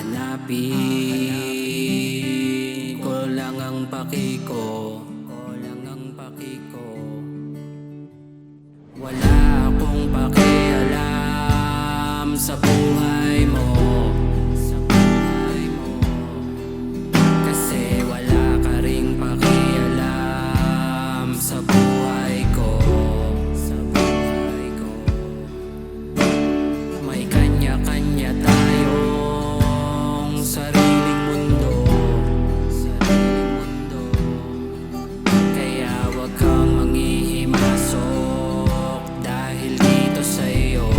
hahanapin ko lang ang paki ko. Wala akong pakialam sa buhay mo, kasi wala ka ring pakialam sa buhay ko. May kanya-kanya tayong sariling mundo, kaya wag kang manghihimasok dahil dito sa'yo.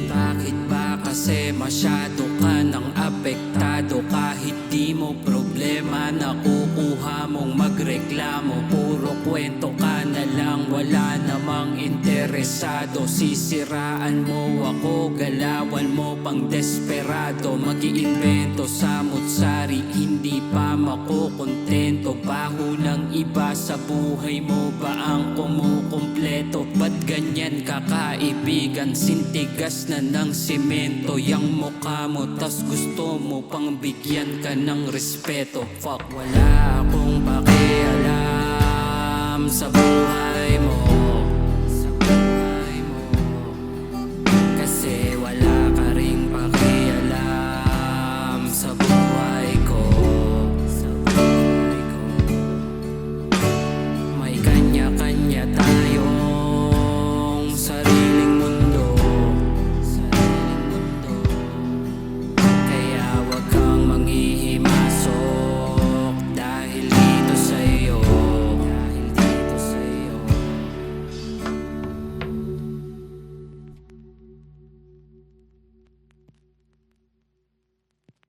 Bakit ba kasi masyado ka nang apektado? Kahit di mo problema, nakukuha mong magreklamo. Puro kwento ka na lang, wala namang interesado. Sisiraan mo ako, galawan mo pang desperado. Mag-iimbento samut-sari, hindi pa makukontento. Baho ng iba sa buhay mo ba ang kumukumpleto? Ba't ganyan ka kaibigan? Sintigas na ng simento yang mukha mo, tas gusto mo pang bigyan ka ng respeto. Fuck, wala akong pakialam sa buhay mo.